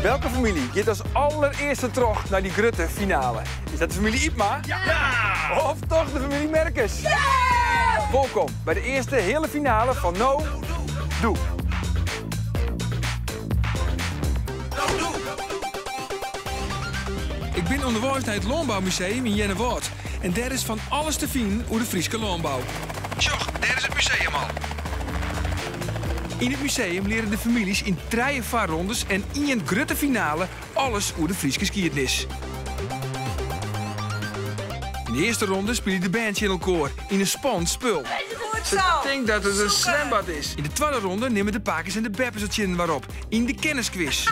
Welke familie gaat als allereerste terug naar die grote finale? Is dat de familie Ipma? Ja! Of toch de familie Merkes? Ja! Welkom bij de eerste hele finale van No Doe. Ik ben onderweg naar het Landbouwmuseum in Jennewoord. En daar is van alles te vinden over de Friese landbouw. Tjoch, daar is het museum al. In het museum leren de families in 3 vaarrondes en in een grote finale alles over de Friese geschiedenis. In de eerste ronde spelen de bandje in elkaar in een spannend spul. Ik denk dat het een zwembad is. In de tweede ronde nemen de pakers en de beppers het zin waarop in de kennisquiz.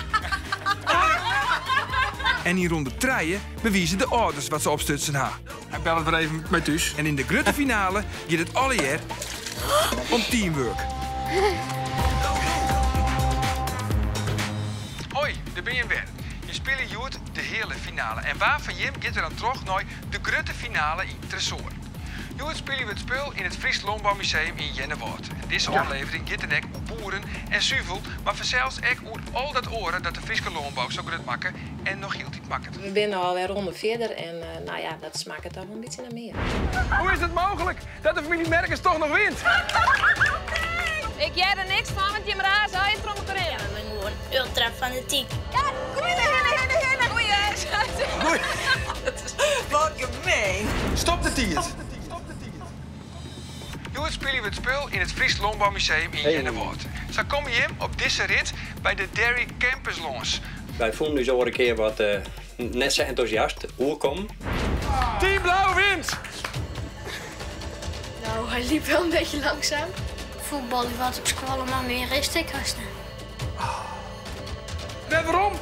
En in ronde 3 bewijzen de ouders wat ze opstutsen ha. Ik bel het weer even met thuis. En in de grote finale gaat het allereer om teamwork. Hoi, daar ben je weer. Je speelt Joet de hele finale. En waar van Jim gaat er dan terug naar de grote finale in Tresor. Joet spelen we het spel in het Fries Landbouwmuseum in Jennewoord. En deze aflevering gaat er ook boeren en zuivel, maar vanzelfs ook over al dat oren dat de Friese landbouw zo goed maken en nog heel niet makkelijk. We zijn alweer ronde verder en nou ja, dat smaakt het toch wel een beetje naar meer. Hoe is het mogelijk dat de familie Merkes toch nog wint? Ik jij er niks van, want je me raar zou je trommen erin. Ja, mijn moeder. Ultra fanatiek. Ja, goeie, goeie. Wat gemeen. Stop de tiert. Joet spelen we het spel in het Fries Landbouwmuseum in Jennewoord. Zo komen je op deze rit bij de Dairy Campus Lons. Wij vonden dus al een keer wat net zo enthousiast oorkomen. Team Blauw wint! Nou, hij liep wel een beetje langzaam. Voetbal was op school allemaal meer ristikkasten. Waarom?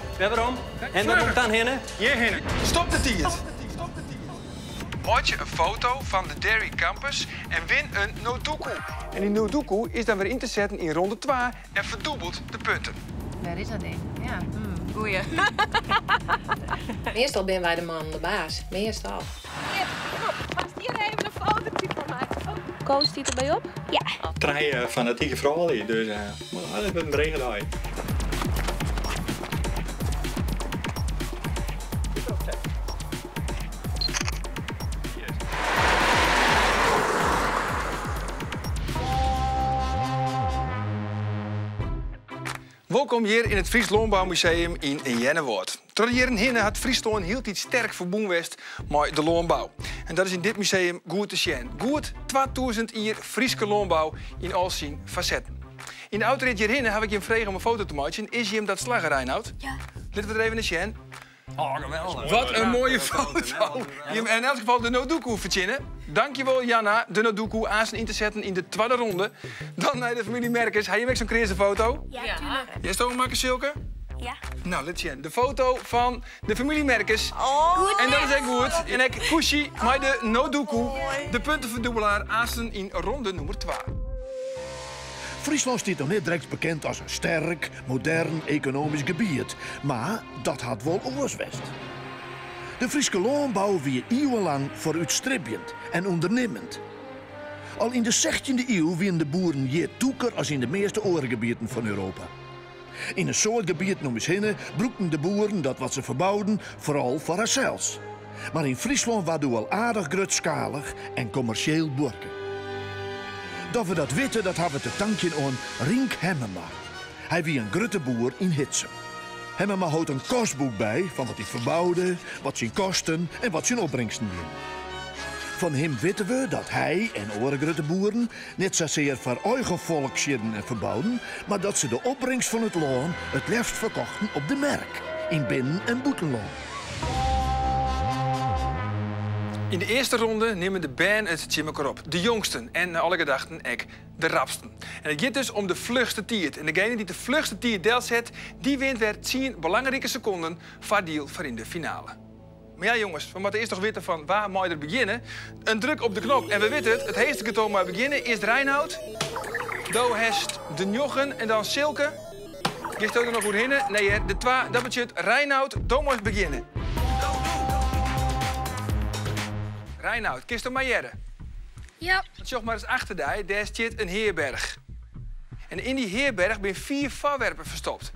En waar moet dan heen? Hierheen. Stop de tiert. Maak je een foto van de Dairy Campus en win een Nodoku. En die Nodoku is dan weer in te zetten in ronde 2 en verdubbelt de punten. Waar is dat ding? Ja, goeie. Meestal zijn wij de man, de baas. Meestal. Hier, pas hier even een fotootje van mij. Koos die erbij op? Ja. 3 fanatieke vrouwen, dus dat is een brede dag. Welkom hier in het Fries Landbouwmuseum in Jennewoord. Tot jaren hinnen had Friesland heel iets sterk verbonden west met de landbouw. En dat is in dit museum goed te zien. Goed 2000 jaar Friese landbouw in al zijn facetten. In de autorit hierhinnen heb ik je vragen om een foto te maken. Is je hem dat slagen, Reinoud? Ja. Laten we er even eens zien. Oh, geweldig. Wat een mooie foto. Je hem in elk geval de Nodoku verzinnen. Dankjewel, Janna, de Nodoku aan in te zetten in de tweede ronde. Dan naar de familie Merkes. Heb je ook zo'n crazy foto? Ja, tuurlijk. Jij is het ook maken, Silke? Ja. Nou, laat zien. De foto van de familie Merkes. Goed. En dat is echt goed. En ik Kushi, maar de Nodoku, de puntenverdubbelaar, aansten in ronde nummer 2. Friesland staat nog niet direct bekend als een sterk, modern economisch gebied, maar dat had wel oorswest. De Friese landbouw wie eeuwenlang vooruitstrevend en ondernemend. Al in de 16e eeuw wien de boeren je toeker als in de meeste oorgebieden van Europa. In een soort gebied noemen ze hinnen broekten de boeren dat wat ze verbouwden vooral voor haarzelfs. Maar in Friesland waren we al aardig grootschalig en commercieel boerken. Dat we dat weten, dat hebben we te danken aan Rink Hemmema. Hij was een grote boer in Hitsem. Hemmema houdt een kostboek bij van wat hij verbouwde, wat zijn kosten en wat zijn opbrengsten waren. Van hem weten we dat hij en andere grote boeren niet zozeer voor eigen volk zitten en verbouwden, maar dat ze de opbrengst van het loon het liefst verkochten op de markt, in binnen- en buitenland. In de eerste ronde nemen de band het tjimmer op. De jongsten en naar alle gedachten ek de rapsten. En het gaat dus om de vlugste tiert. En degene die de vlugste tiert deelt zet, die wint weer 10 belangrijke seconden van deal voor in de finale. Maar ja jongens, we moeten eerst toch weten van waar moet je er beginnen. Een druk op de knop en we weten het. Het heetste katoen maar beginnen. Eerst Reinoud. Do hest de Njochen en dan Silke. Je stoot er nog goed in. Nee, hè, de 2, dat betekent Reinoud. Do moet beginnen. Reinoud, kist er maar jaren. Ja. Zocht maar eens achter daar zit een heerberg. En in die heerberg zijn 4 voorwerpen verstopt.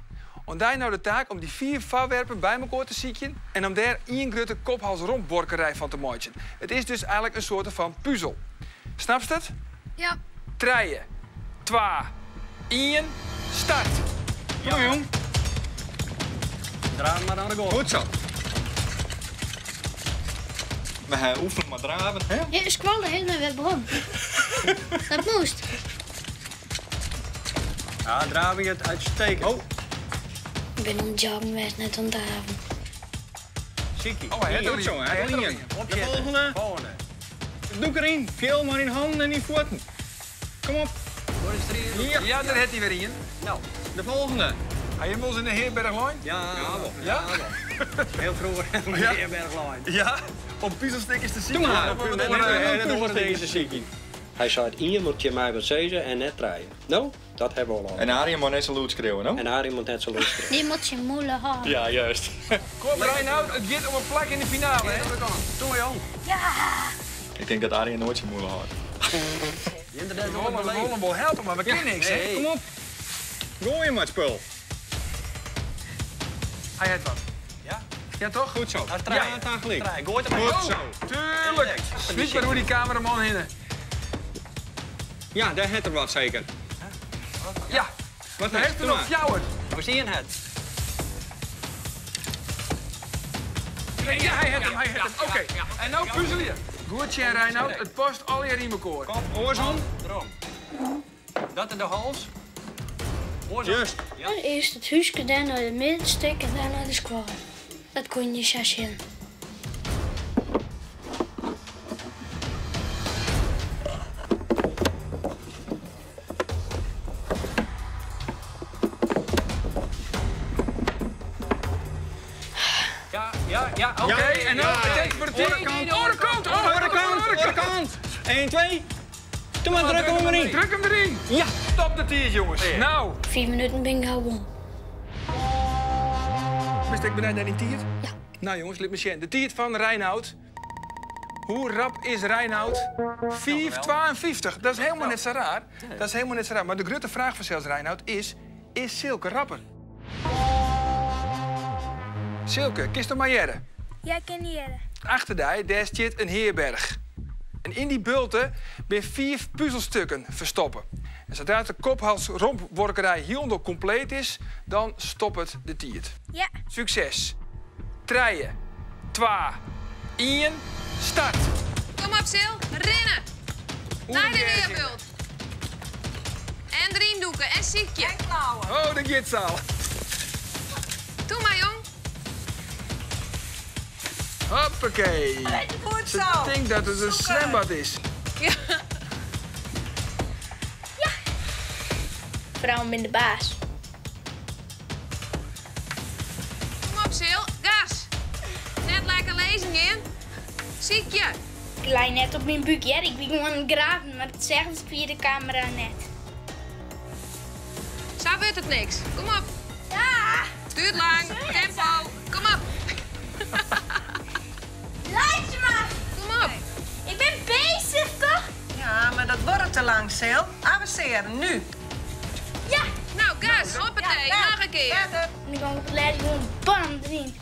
En daar nou de taak om die 4 voorwerpen bij elkaar te zieken en om daar 1 grote kophals-rompborkerij van te maken. Het is dus eigenlijk een soort van puzzel. Snap je het? Ja. 3, 2, 1, start! Kom maar, jong. Draai maar aan de goal. Goed zo. We oefenen maar draven, hè? Ja, squallen helemaal weer begonnen. Dat moest. Ja, draai je het uitstekend. Oh. Ik ben een joggen geweest, net aan de avond. Ziekie. Oh, hij heeft Goed er zo, een. hè? Hij heeft er Hier. een. De volgende. Doe ik erin. Veel maar in handen en in voeten. Kom op. Ja, daar heeft hij weer in. Nou, De volgende. Hij heeft ons in de Heerberglijn. ja, wel. Ja? Heel vroeger in de Ja. Heerberglijn. Ja, om puzzelstukjes te zien. Doe maar. Dat hoort deze ziekie. Hij zei, hier moet je mij wat zeggen en net draaien. Nou, dat hebben we al. En Arie moet net zo luid schreeuwen, no? En Arie moet net zo lustig. Die moet je moeilijk houden. Ja, juist. Kom Reinoud, het gaat om een plak in de finale. Hè? Doe maar, jong. Ik denk dat Arie nooit zo moeilijk had. We willen wel helpen, maar we kunnen niks. Hè? Hey. Kom op. Gooi maar het spul. Hij heeft wat. Ja? Ja, toch? Goed zo. Als Ja, het aan gelijk. Draai, gooi het maar. Goed zo. Tuurlijk. Sliep maar hoe die cameraman heen. Ja, daar heeft er wat zeker. Ja, Wat hij heeft er nog fjouwer. We zien het. Ja, hij heeft hem, hij heeft hem. Oké, en nou puzzelen. Goed, Jan Reinoud, het past al je riemenkoor. Kop, oorsom. Erom. Dat in de hals. Juist. Eerst het huisje, dan naar de middenstuk en dan naar de squal. Dat kon je zo zien. Ja, oké. Oké, en nou betekent voor de team. Oorkant. 1, 2. Doe maar, druk hem erin. Druk hem erin. Ja. Stop de tiert, jongens. Nou, 4 minuten ben ik gewoon. wist ik beneden die tiert? Ja. Nou jongens, laat me zien. De tiert van Reinoud. Hoe rap is Reinoud? 4,52. Dat is helemaal net zo raar. Dat is helemaal net zo raar. Maar de grote vraag van zelfs Reinoud is Silke rapper? Silke, kist er maar jaren. Ja, ik ken niet redden. Achter daar zit een heerberg. En in die bulten ben 4 puzzelstukken verstoppen. En zodra de kophals-rompworkerij hieronder compleet is, dan stopt het de tiert. Ja. Succes. 3, 2, 1, start. Kom op, Sil. Rennen. Naar de weerbult. En erin doeken en ziekje. En klauwen. Oh, de gitzaal. Doe maar, jong. Hoppakee. Goed zo. Ik denk dat het een zwembad is. Ja. Vrouw ben de baas. Kom op, Sil. Gas. Net lekker lezen in. Ziekje. Ik lei net op mijn buik, ja. Ik ben gewoon aan het graven, maar dat zeggen ze via de camera net. Zo wordt het niks. Kom op. Ja! Duurt lang. Tempo. Kom op. Luister maar! Kom op. Ik ben bezig, toch? Ja, maar dat wordt te lang, Sil. Avanceren, nu. Ja! Nou, gas. Hoppatee. Nog een keer. Verder. En dan komt het lijst gewoon bam erin.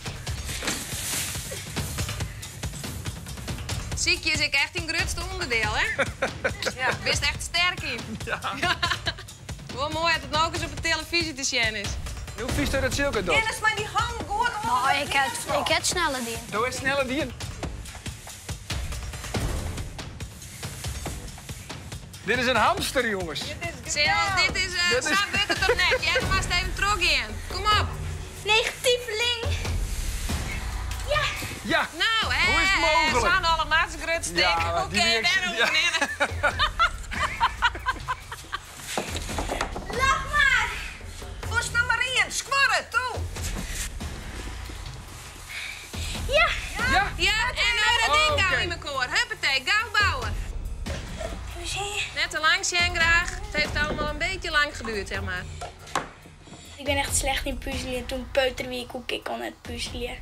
Ziekje is ik echt een grootste onderdeel, hè? Ja. Best echt sterk in. Ja. Wel mooi dat het nog eens op de televisie te zien is. Hoe vies dat Silke doet? Dennis, maar die gang goed om. Oh, ik heb sneller die. Doe eens sneller die in. Dit is een hamster, jongens. Sil, dit is... Dit is- Zo wordt het toch net? Jij mag even terug in. Kom op. Negatieveling! Ja! Ja. Nou, hè. Hoe is het mogelijk? Zo'n allerlaatste grootste stik. Ja, Oké, die reactie- daar ja. hoeven we in. Lach maar! Vos naar Marien, squarren, toe. Ja! Ja. Ja, en nou dat ding Oké. gauw in mijn koor. Huppatee, gauw bouwen. Net te lang, Sjen, graag. Het heeft allemaal een beetje lang geduurd, zeg maar. Ik ben echt slecht in puzzelen. Toen peuter wie ik kon net puzzelen.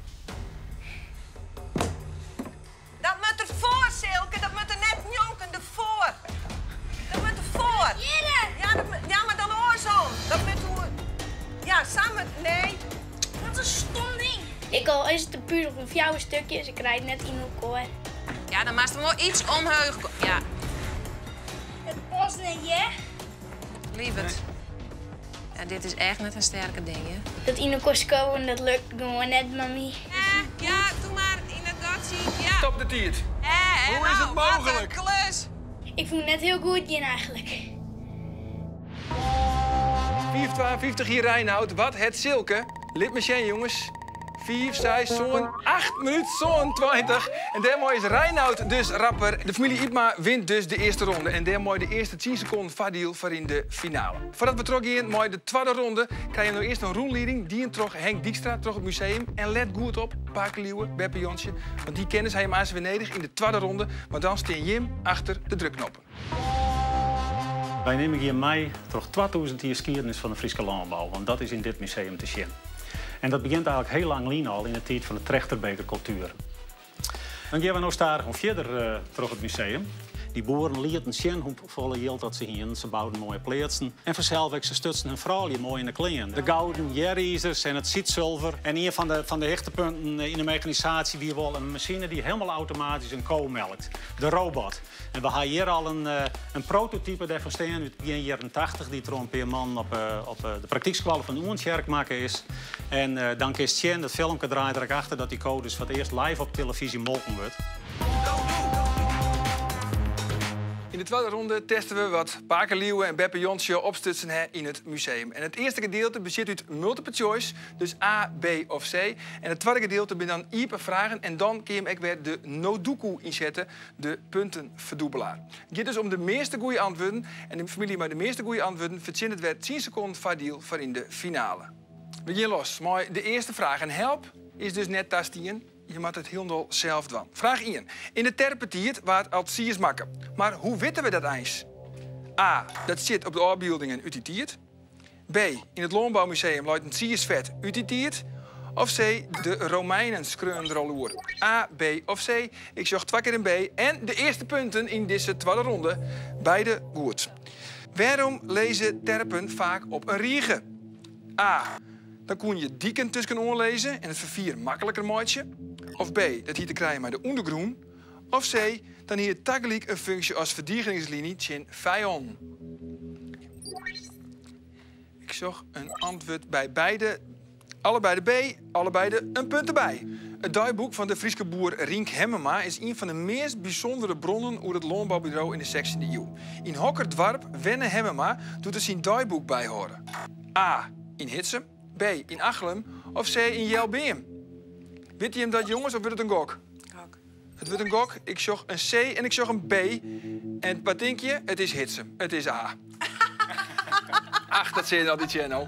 Dat moet ervoor, Silke. Dat moet er net jonken, ervoor. Dat moet ervoor. Jere! Ja, ja, maar dan oorzoom. Dat moet hoe... Ja, samen... Nee. Wat een stom ding. Ik al is het een puzzel van 4 stukjes, ik rijd net in elkaar. Ja, dan maakt er wel iets onheugelijk. Ja, Het past niet, hè? lieverd. Ja, dit is echt net een sterke ding, hè? Dat in elkaar komen, dat lukt gewoon net, mami. Ja, doe maar in het gatsie. Ja. Stop de tiert. Hoe is het mogelijk? Wat een klus. Ik voel net heel goed in eigenlijk. 4:52 hier Reinoud. Wat het Silke. Lid machine, jongens. 4, 6, zo'n 8 minuten, zo'n 20. En daarmee is Reinoud dus rapper. De familie Ipma wint dus de eerste ronde. En daarmee de eerste 10 seconden vaardiel voor in de finale. Voordat we terug gaan met de tweede ronde, krijg je nog eerst een rondleiding. Die terug Henk Dijkstra, terug het museum. En let goed op, Pakenlieuwe, Beppe Jonsje. Want die kennis hij hem aan zijn venedig in de tweede ronde. Maar dan steen Jim achter de drukknoppen. Wij nemen hier mee toch 2000 jaar geschiedenis van de Friese landbouw. Want dat is in dit museum te zien. En dat begint eigenlijk heel lang geleden al in de tijd van de trechterbekercultuur. Dan gaan we nog starig verder terug het museum. Die boeren lieten zien hoeveel geld dat ze hier. Ze bouwden mooie plaatsen. En vanzelf ze stutsen hun vrouwje mooi in de kleren. De gouden jerryzers en het zilver. En een van de hechtepunten in de mechanisatie wie wel een machine die helemaal automatisch een kool melkt. De robot. En we hebben hier al een prototype daarvan staan uit de jaren 80 die er een paar man op de praktiekschool van Oensjerk maken is. En dan is het dat filmpje draait erachter dat die code dus voor het eerst live op televisie molken wordt. In de tweede ronde testen we wat Pakenlieuwe en Beppe Jonsje opstutsen in het museum. En het eerste gedeelte bestaat uit multiple choice, dus A, B of C. En het tweede gedeelte ben dan iepen vragen en dan kun je hem ook weer de Nodoku inzetten, de puntenverdubbelaar. Het gaat dus om de meeste goede antwoorden en de familie met de meeste goede antwoorden verzint het weer 10 seconden vaardiel voor in de finale. We gaan los, maar de eerste vraag en help is dus net tastien. Je moet het helemaal zelf doen. Vraag 1. In de terpentiert waard als siers makken. Maar hoe weten we dat eens? A. Dat zit op de afbeeldingen uit die tiert. B. In het Landbouwmuseum luidt een siersvet uit die tiert. Of C. De Romeinen schreeuwen er al oer. A, B of C. Ik zocht 2 keer een B. En de eerste punten in deze tweede ronde. Beide goed. Waarom lezen terpen vaak op een riegen? A. Dan kon je dieken tussen onlezen en het vervier makkelijker maatje. Of B, dat hier te krijgen met de ondergroen. Of C, dan hier tagelijk een functie als verdedigingslinie in vijand. Ik zag een antwoord bij beide. Allebei de B, allebei de een punt erbij. Het dagboek van de Friese boer Rink Hemmema is een van de meest bijzondere bronnen over het landbouwbureau in de 16e eeuw. In Hokkerdwarp Wenne Hemmema doet er zijn dagboek bij horen. A, in Hitsem. B, in Achlem of C, in Jelbeem. Weet je hem dat, jongens, of wordt het een gok? Gok. Het wordt een gok. Ik zag een C en ik zag een B. En wat denk je? Het is Hitsem. Het is A. Ach, dat zie je al die channel.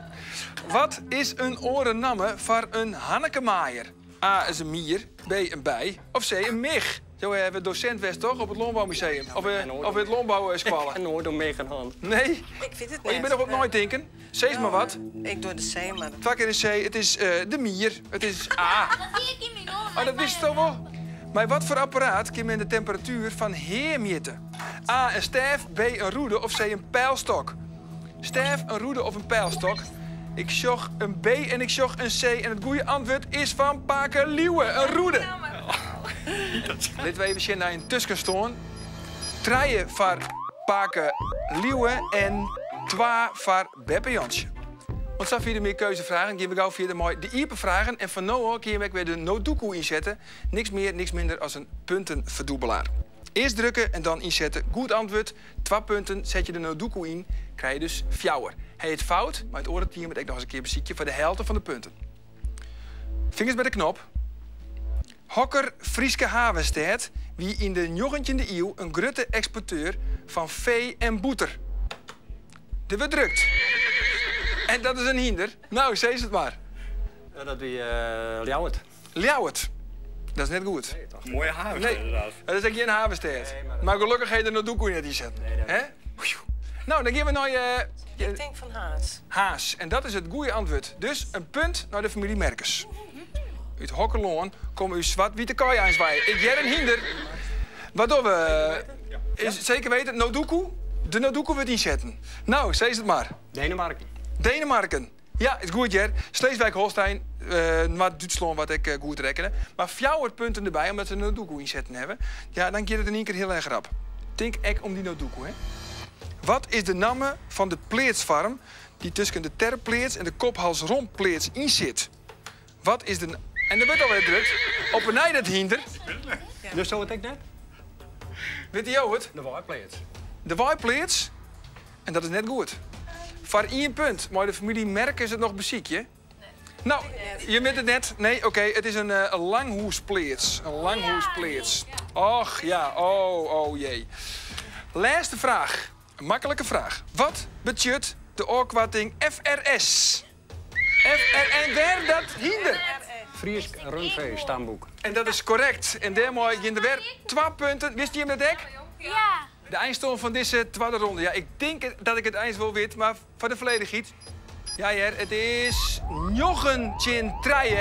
Wat is een orennamme voor een Hannekemaaier? A is een mier, B een bij of C een mig. Zo hebben we docent West toch op het Landbouwmuseum? Of het Landbouwschool? En nooit door mee gaan gaan. Nee? Ik weet het niet. Oh, je bent nog op nooit denken? C is maar wat. Ik doe de C, maar... 2 keer een C. Het is de mier. Het is A. Dat zie ik in mijn oren. Oh, dat wist je toch wel? Maar wat voor apparaat kan men de temperatuur van heer meten? A, een staf, B, een roede of C, een pijlstok? Staf, een roede of een pijlstok? Ik zocht een B en ik zocht een C. En het goede antwoord is van Pakenlieuwe, een roede. Laten we even naar een tussenstoon. 3 voor Pakenlieuwe en 2 voor Beppe Jonsje. Want zo via meer keuzevragen gaan we gauw via de iepen vragen. En van nu al kun je weer de Nodoku inzetten. Niks meer, niks minder als een puntenverdubbelaar. Eerst drukken en dan inzetten. Goed antwoord. 2 punten, zet je de Nodoku in, krijg je dus fjouwer. Hij het fout, maar het orenteam moet ik nog eens een keer beziekje voor de helft van de punten. Vingers bij de knop. Hokker Frieske Havenstedt, wie in de 19e eeuw een grote exporteur van vee en boeter. De wordt drukt. En dat is een hinder. Nou, zeg het maar. Ja, dat wie Ljouwert. Ljouwert. Dat is net goed. Nee, toch? Mooie haven, inderdaad. Dat is geen Havenstedt. Nee, maar gelukkig heet er nog doekoe net die zetten. Nee. Nou, dan gaan we naar je... Ik denk van Haas. Haas. En dat is het goede antwoord. Dus een punt naar de familie Merkers. Uit Hokkerloon komen u zwart-witte kooi aanzwaaien. Ik jij een hinder. Waardoor we... Is zeker weten, Nodoku? De Nodoku wordt inzetten. Nou, zeg het maar. Denemarken. Denemarken. Ja, is goed, Jer. Sleeswijk-Holstein, maar Duitsland wat ik goed rekenen. Maar 4 punten erbij, omdat ze een Nodoku inzetten hebben. Ja, dan gaat het in één keer heel erg rap. Denk ek om die Nodoku, hè. Wat is de naam van de pleetsfarm die tussen de terpleets en de kophalsrompleets in zit? Wat is de... En er wordt alweer drukt. Op een nij dat hinder. Dus zo het ik net? Weet je jou het? De waaipleets. De waaipleets. En dat is net goed. Voor 1 punt. Maar de familie Merk is het nog beziekje. Nee. Nou, je bent het net. Nee, oké, het is een langhoespleets. Een langhoespleets. Och ja, oh jee. Laatste vraag. Een makkelijke vraag. Wat betekent de oorkwatting FRS? En waar dat hinder? Fries Rundvee stamboek. En dat is correct. En daarmee in de weer 2 punten. Wist je hem dat ik? Ja. De eindstand van deze tweede ronde. Ja, ik denk dat ik het eind wel weet, maar voor de volledigheid. Ja, het is 9-3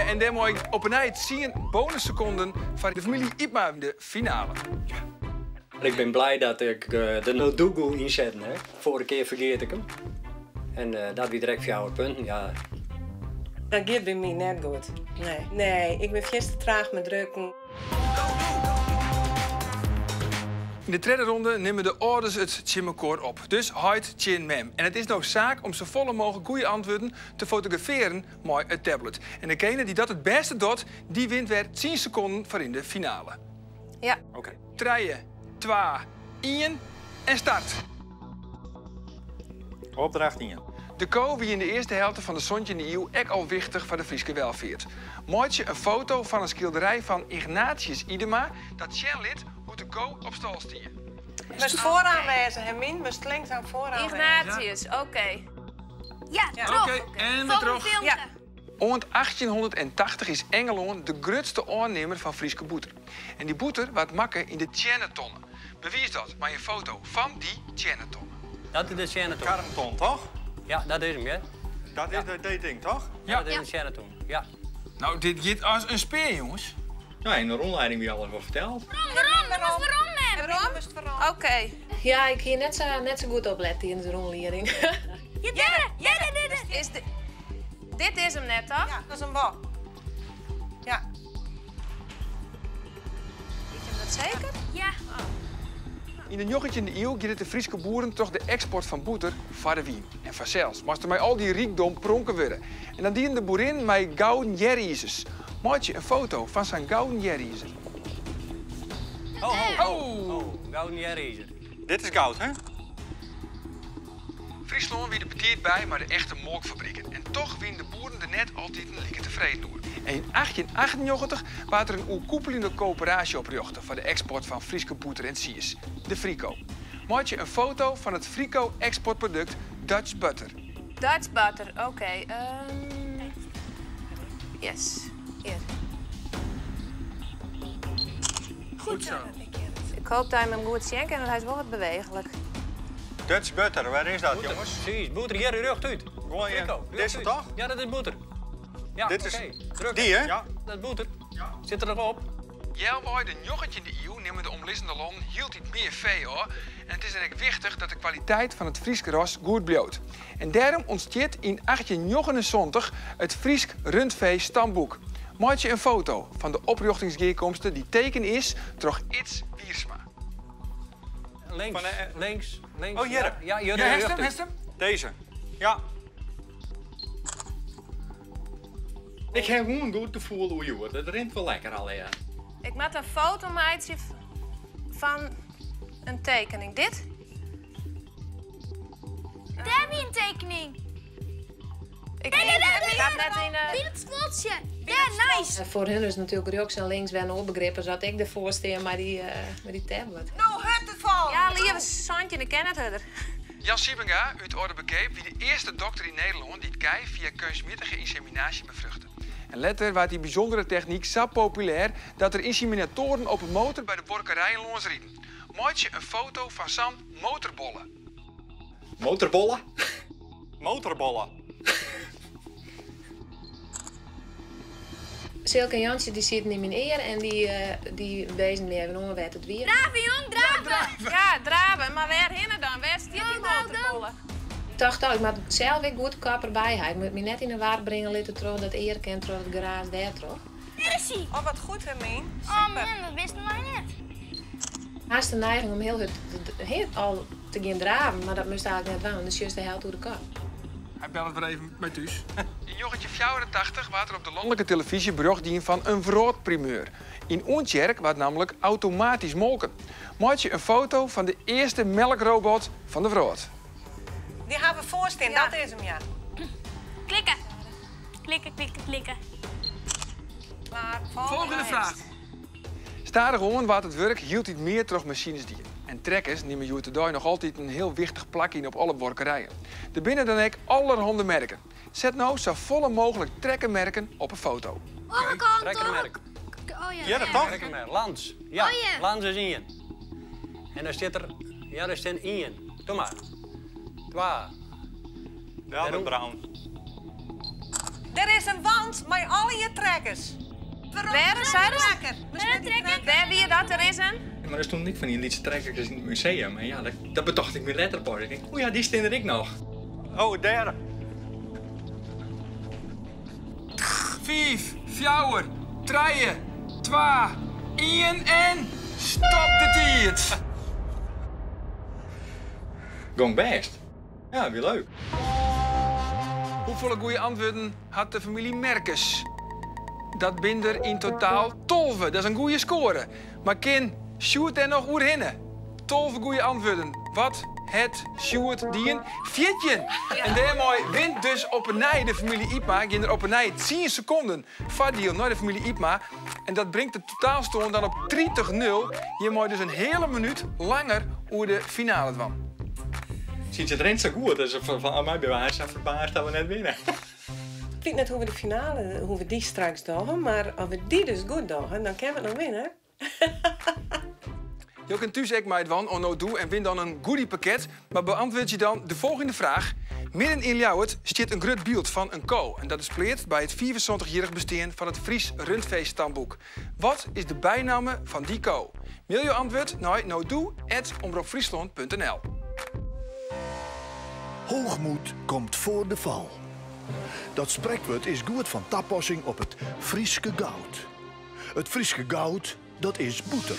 en daarmee op een eind 10 bonusseconden voor de familie Ipma in de finale. Ik ben blij dat ik de Nodoku inzetten heb. Vorige keer vergeet ik hem. En dat weer direct 4 punten. Ja. Dat gaat bij mij net goed. Nee, ik ben veel te traag met drukken. In de tweede ronde nemen de ouders het Chimmekoor op. Dus huid chin mem. En het is nou zaak om zo volle mogelijk goede antwoorden te fotograferen met het tablet. En degene die dat het beste doet, die wint weer 10 seconden voor in de finale. Ja. Oké. 3, 2, 1 en start. Opdracht 1. De ko wie in de eerste helft van de Sontje in de eeuw echt al wichtig voor de Frieske welvaart. Maak je een foto van een schilderij van Ignatius Idema dat Sjen lid hoe de ko op stal stier. Moest vooraan wijzen, Hermine. Moest links aan vooraan wijzen. Ignatius, oké. Ja, Oké, en weer terug. Ja. Rond 1880 is Engeland de grootste aannemer van Frieske boeter. En die boeter wordt makken in de Tjennetonnen. Bewijs dat maar een foto van die Tjennetonnen. Dat is de Tjenneton. Karmton, toch? Ja, dat is hem, ja. Dat is dat ding, toch? Ja, dat is de Tjenneton. Ja. Nou, dit gaat als een speer, jongens. Ja, in de rondleiding wie alles wat verteld. Waarom? Oké. Ja, ik hier net zo goed opletten in de rondleiding. Dit is hem net, toch? Ja, dat is een bal. Ja. Weet je dat zeker? Ja. In de joggetje in de eeuw gaat het de Frieske boeren toch de export van boeter voor de wien. En vanzelfs moest er mij al die rijkdom pronken worden. En dan dienen de boerin mij gouden jerry's. Maak je een foto van zijn gouden jerry's. Gouden Jerry's. Dit is goud, hè? Friesland wie de betiert bij, maar de echte molkfabrieken. En toch wien de boeren er net altijd een lieke tevreden door. En in 1898 was er een oerkoepelende coöperatie opgericht voor de export van Frieske boter en siers, de Frico. Maak je een foto van het Frico exportproduct Dutch Butter. Dutch butter, oké. Yes, hier. Goed zo. Ik hoop dat je hem goed ziet en hij is wel wat bewegelijk. Dutch butter, waar is dat, jongens? Precies, boeter hier in rug uit. Gewoon in. Dit is het toch? Ja, dat is boeter. Ja, Dit is Druk. die, hè? Ja, dat is boeter. Ja. Zit er nog op. Jelboy, de joggetje in de eeuw, nemen de omliggende landen hield iets meer vee, hoor. En het is eigenlijk wichtig dat de kwaliteit van het Frieske ras goed blijft. En daarom ontstaat in 1879 het Friesk Rundvee stamboek. Maak je een foto van de oprichtingsgeerkomsten die teken is door iets Wiersma. Links, Van, links. Oh, hier. Ja, hier. Ja, hest hem? Deze. Ja. Ik heb gewoon een goed gevoel hoe je wordt. Het rint wel lekker al, ja. Ik maak een foto maatje van een tekening. Dit? Daar heb je een tekening. Ik heb net in Wie het slotje. Ja, nice. Voor hun is natuurlijk rechts en links wel onbegrepen. Zat ik ervoor staan met die tablet. Nou, het ervan. Ja, lieve Santje, ik ken het er. Jan Siebenga uit Orde Bekeep wie de eerste dokter in Nederland die het kei via kunstmatige inseminatie bevruchtte. En later werd die bijzondere techniek zo populair dat er inseminatoren op een motor bij de borkerijen langs rieden. Maak je een foto van Sam motorbollen. Motorbollen? Motorbollen. Silke en Jansje die zitten in mijn eer en die wezen me even om wat het weer. Draven, jong, draven. Ja, draven. Maar waar hinnen dan? Waar stiert die motorbollen? dacht al, ik moet zelf weer goed kapper bij hebben. Ik moet me net in de war brengen laten terug dat eer kent terug het garage daar terug. Missie! Oh, wat goed, Hermine. Oh Super. man, dat wisten wij net. Hij is de neiging om heel al te gaan draven, maar dat moest eigenlijk net wel. Dus juist de helft door de kop. Hij belt weer even met thuis. In jochentje 84 was er op de landelijke televisie bericht die van een vroodprimeur. In Ontjerk was namelijk automatisch molken. Maak je een foto van de eerste melkrobot van de vrood. Die hebben we voorstaan, Ja. dat is hem, ja. Klikken. Klikken, klikken, klikken. Maar Volgende vraag. Stadig om wat het werk hield hij meer terug machines die. En trekkers nemen je today nog altijd een heel wichtig plakje op alle workerijen. Er binnen dan ook allerhande merken. Zet nou zo volle mogelijk trekkermerken op een foto. Trekkermerk. Oh ja. Ja, dat toch? Trekkermerk. Lans. Ja, Oh, ja. Lans is 1. En dan zit er... Ja, daar staat 1. Doe maar. 2. Ja, dat Brown. Er is een wand met alle je trekkers. Waar is hij? Trekker. Daar wie dat er is een? Maar er stond niet van die liedse trekkers in het museum. En ja, dat bedacht ik me letterlijk. Ik denk, oh ja, die staan er ik nog. Oh, derde. 5, 4, 3, 2, 1 en stop de tijd. Gong best. Ja, weer leuk. Hoeveel goede antwoorden had de familie Merkes? Dat binder in totaal 12. Dat is een goede score. Maar ken Sjoerd er nog oerhinnen? 12 goede antwoorden. Wat het Sjoerd dien? 14. En daarmee wint dus op een nij de familie Ipma. Ging er op een nij 10 seconden vaardiel naar de familie Ipma. En dat brengt de totaalstand dan op 30-0. Je moet dus een hele minuut langer over de finale kwam. Ziet het erin zo goed. Dus van mij bewijs zijn verbaasd dat we net winnen. Ik weet net hoe we de finale, hoe we die straks doen, maar als we die dus goed doen, dan kunnen we nog winnen. Je kunt thuis ook mij van on no doe en win dan een goodie pakket. Maar beantwoord je dan de volgende vraag. Midden in Ljouwert staat een groot beeld van een ko. En dat is pleert bij het 74-jarig bestaan van het Fries Rundfeest-stamboek. Wat is de bijnaam van die ko? Mail je antwoord naar nodoe@omroepfriesland.nl. Hoogmoed komt voor de val. Dat spreekwoord is goed van toepassing op het Frieske goud. Het Frieske goud, dat is boeter.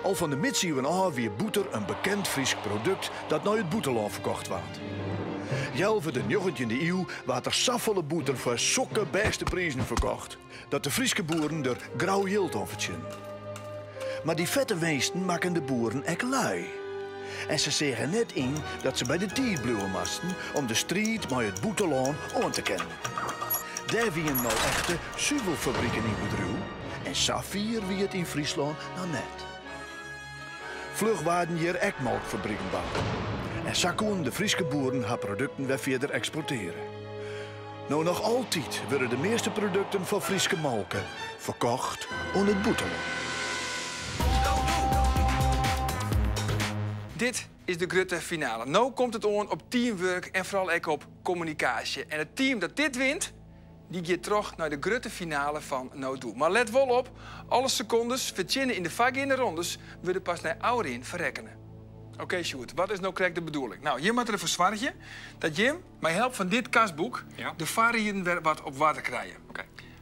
Al van de middeleeuwen af weer boeter een bekend Fries product dat naar het boeterland verkocht wordt. Jelve de 19e eeuw werd er safvolle boeter voor zulke beste prijzen verkocht, dat de Frieske boeren er grauw jild aan verdienen. Maar die vette weesten maken de boeren ek lui. En ze zeggen net in dat ze bij de tijd blijven moesten om de strijd met het boeterland aan te kennen. Daar wie nou echte zuivelfabrieken in bedrijf en Safier wie het in Friesland nou net. Vlug waren hier ekmelkfabrieken bouwen. En zo konden de Friese boeren haar producten weer verder exporteren. Nou nog altijd worden de meeste producten van Friese melken verkocht aan het boeterland. Dit is de grote finale. Nu komt het aan op teamwork en vooral ook op communicatie. En het team dat dit wint, die gaat terug naar de grote finale van No Do. Maar let wel op, alle secondes verzinnen in de vagina rondes worden pas naar ouderin verrekkenen. Oké, Sjoerd, wat is nou correct de bedoeling? Nou, hier moet er een verzwartje dat Jim, met hulp van dit kastboek, de variën weer wat op water krijgen.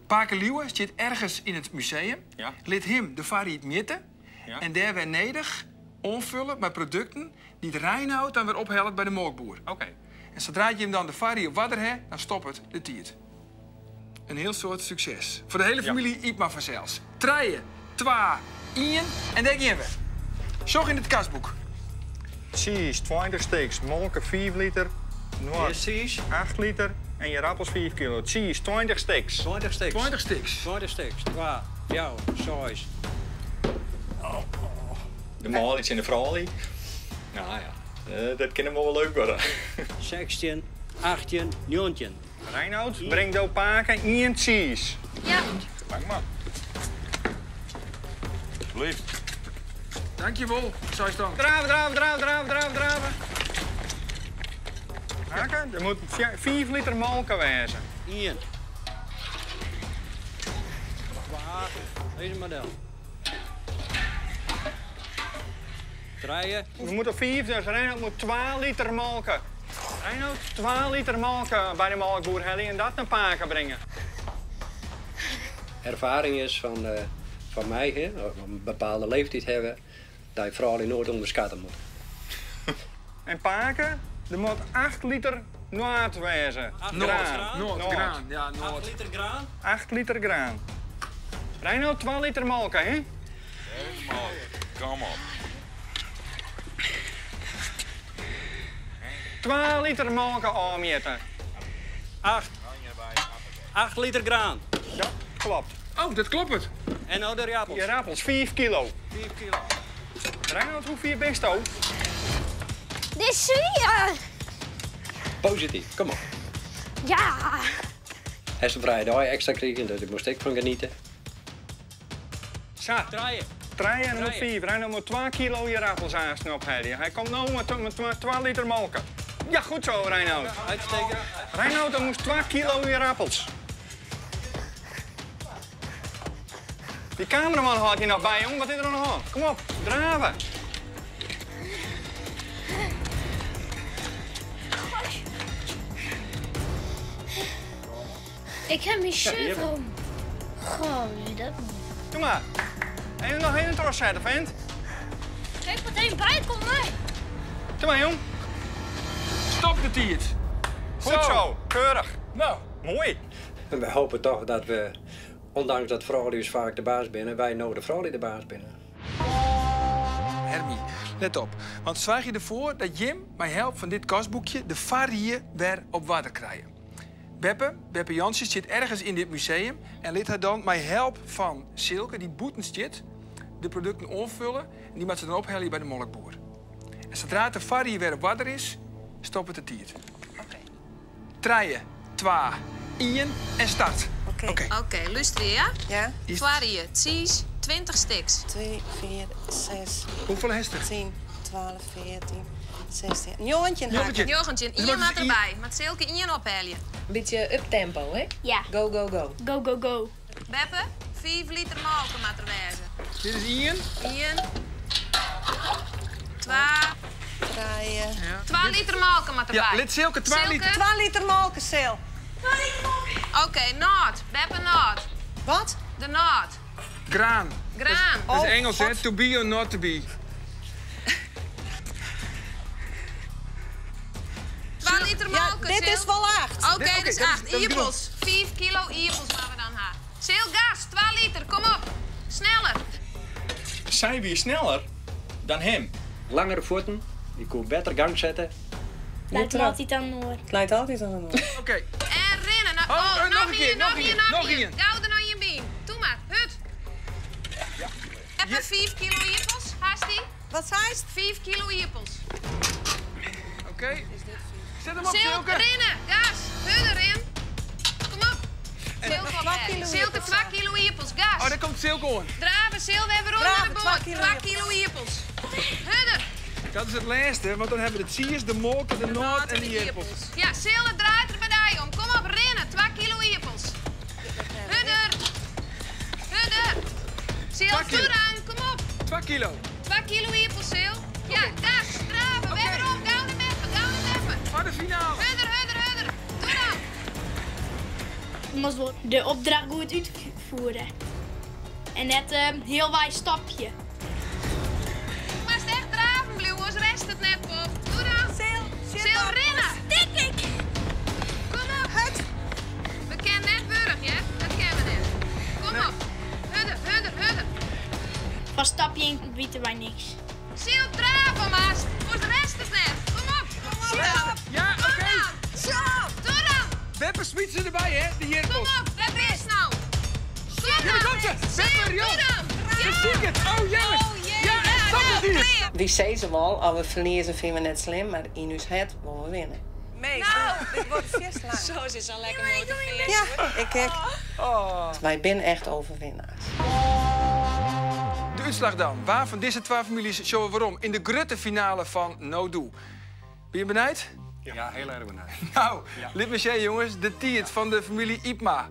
Paken Liewe zit ergens in het museum. Ja. Liet hem de variëteit mitten. Ja. En daar weer nedig onvullen met producten die het Reinoud dan weer ophelpt bij de melkboer. Oké. En zodra je hem dan de varie op water hebt, dan stopt het de tiert. Een heel soort succes. Voor de hele familie Ipma vanzelfs. 3, 2, 1 en daar gaan we. Zorg in het kastboek. Cheese 20 steaks, molken 4 liter, noord Cheese. 8 liter en je appels 5 kilo. Cheese 20 steaks. 20 stuks. 20 stuks. 20 stuks. 2, 4, 6. De maal iets in de fralie. Nou ja, dat kan hem wel leuk worden. 16, 18, 19. Reinoud, breng de paken 1 cheese. Ja. Dank maar. Alsjeblieft. Dankjewel, zo is het dan. Draven. Haken, er moet 4 liter molken wezen. 1. 2. Deze model. 3. We moeten 4, dus Reinoud moet 12 liter molken. Reinoud, 12 liter melk bij de melkboer hebben en dat naar Paken brengen. Ervaring is van mij, hè, een bepaalde leeftijd hebben, dat je vooral nooit onderschatten moet. En Paken, er moet 8 liter noord wezen. Graan. Ja, 8 liter graan? 8 liter graan. Reinoud, 12 liter melk, hè? Kom op. 12 liter melk aanmeten. 8 liter graan. Ja, klopt. Oh, dat klopt het. En nou de appels? Je appels, 5 kilo. 4 kilo. Reinoud, hoeveel best je? Dit is zwaar. Positief, kom op. Ja. Hij is een vrije dag extra kregen, dus daar moest ik van genieten. Zo. Draaien. 3 en nog 4. Reinoud moet 2 kilo je appels aansnoppen. Hij komt nu met 12 liter melk. Ja, goed zo, Reinoud. Uitstekend. Reinoud, dan moest 2 kilo je appels. Die cameraman houdt hier nog bij, jong. Wat is er nog aan? Kom op, draven. Ik heb mijn shirt om. Goh, wie dat niet. Doe maar. En nog een tros zetten, vent. Kijk wat één bij, kom mee. Doe maar, jong. Stop de tiert. Goed zo, keurig. Nou. Mooi. En wij hopen toch dat we, ondanks dat vrouwen dus vaak de baas binnen, wij nou de vrouw die de baas binnen. Hermie, let op. Want zwaag je ervoor dat Jim, met hulp van dit kastboekje, de varie weer op water krijgen. Beppe Jansjes zit ergens in dit museum en liet haar dan met hulp van Silke, die boetens zit, de producten onvullen en die moet ze dan ophellen bij de molkboer. En zodra de varie weer op water is, stopt het tiert. Oké. 3, 2, 1 en start. Oké, luister je, ja? Ja. Varie, cheese, 20 stuks. 2, 4, 6. Hoeveel is er? 10, 12, 14, 16. Jochentje. Jochentje, Dus Ian maakt erbij. Met Silke Ian ophellen. Een beetje up-tempo, hè? Ja. Go, go, go. Go, go, go. Beppe, 5 liter melk met er wezen. Dit is Ian. Ian. 2. Draaien. 12 liter melk met erbij. Ja, let Silke, 12 liter. 12 liter melk, Sil. Oké, noot. Beppe, noot. Wat? De noot. Graan. Graan. Dat is Oh, Engels, hè? God. To be or not to be. 12 liter melk, Ja, dit is wel 8. Oké, Oké, dus dat is- 8. dat is Iepels. 5 kilo iepels gaan we dan hebben. Sil, gas, 12 liter, kom op. Sneller. Zijn we sneller dan hem? Langere voeten, je kon beter gang zetten. Laat hem altijd aan Noord. Het leidt altijd aan een Oké. En rennen. nog een keer, nog een. Gauw er nou je been. Doe maar, hut. Even 5 kilo iepels, Hasti. Wat zei het? 5 kilo iepels. Oké. Zet hem op, Sil, Silke. rennen, gas, hut erin. Kom op. Silke op 2 kilo Silke, 2 kilo iepels, gas. Oh, daar komt Silke aan. Draven, Sil, we hebben rond Draven, naar de boord. 2 2 kilo kilo iepels. Hudder. Dat is het laatste, want dan hebben we de cheese, de molk, de noot en de eerpels. Ja, Sil, het draait er bij die om. Kom op, rennen. 2 kilo iepels. Hudder. Hudder. Sil, 2 kilo. doe dan. Kom op. 2 kilo. 2 kilo iepels, Sil. Ja, gas, draven. We hebben erop. Gauw hem even, gauw hem even. Voor de finale. Hudder, hudder, hudder. Doe dan. Je moest wel de opdracht goed uitvoeren. En net heel wijs stapje. Maar is echt draven, Blue, als rest het net op. Doe dan. Sil, rennen. Stik ik! Kom op. We kennen net burg, hè? Dat kennen we net. Kom op. Hudder, hudder, hudder. Van stapje 1 weten wij niks. Sil, draven, maar voor de rest het net. Kom op. Ja, oké. Zo. Doe dan. Beppe smiet ze erbij, hè, de Kom eerpels. op. We best nou. Kom Ja, daar komt ze. Beppe, Sil, joh. doe dan. Je ziet het. Oh, jongens. Ja, en stop het hier. Die zei ze wel, als we verliezen vinden we net slim, maar in ons het willen we winnen. Nou. dit wordt vast lang. Zo is het al lekker motiveerd. Ja, ik kijk. Wij zijn echt overwinnaars. De uitslag dan. Waar van deze 2 families showen waarom in de grote finale van No Do? Ben je benijd? Ja, heel erg benieuwd. Nou, let me zeggen, jongens, de tiert van de familie Ipma.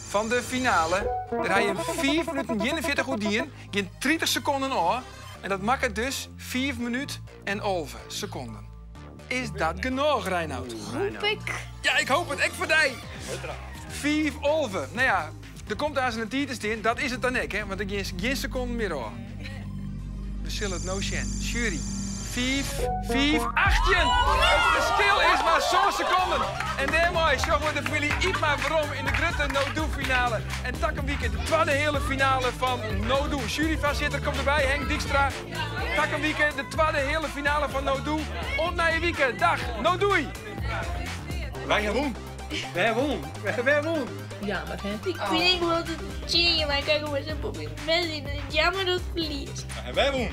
Van de finale, daar hij je 4 minuten 41 goed in, geen 30 seconden aan. En dat maakt het dus 4 minuten en 11 seconden. is dat genoeg, Reinoud? Hoop ik. Ja, ik hoop het. Ik voor die. 5 olven. Nou ja, er komt daar een tieters in. Dat is het dan ook, hè? Want ik geen seconde meer hoor. We zullen het nou zien. Jury. 5, 18. Het verschil is maar zo'n seconden. En daarmee zorgen we de familie iets maar waarom in de grote no-do-finale. En takkenweekend de tweede hele finale van no-do. Juryvoorzitter komt erbij, Henk Dijkstra. Takkenweekend de tweede hele finale van no-do. Op naar je weekend. Dag, no-doei. Wij hebben won. Wij hebben won. Wij hebben won. Jammer, hè? Ik vind niet wel dat het cheeren, maar kijk hoe ze op je best in. Het is jammer dat het verliest. Wij hebben won.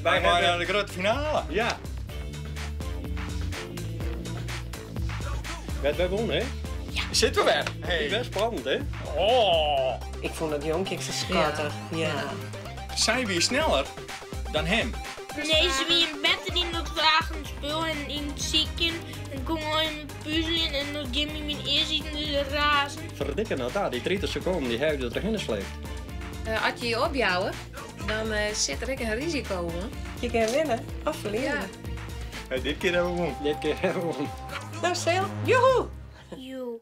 Wij gaan naar de grote finale. Ja. Wij wonnen, hè? Zitten we weer? Hey. Best spannend, hè? Oh. Ik vond het jonkje zo schattig. Ja. Zijn we sneller dan hem? Nee, ze wie in bed in dat vragen spul en in het zieken. En kom al in het puzzelen en dan Jimmy mijn eerst in de razen. Verdikken nou daar, die 30 seconden die hij er erin sleept. Als je je opjouwen, dan zit er ook een risico, hoor. Je kan winnen of verliezen. Ja. Hey, dit keer hebben we won. Dit keer hebben we won. Nou, Seel, joehoe! Joe.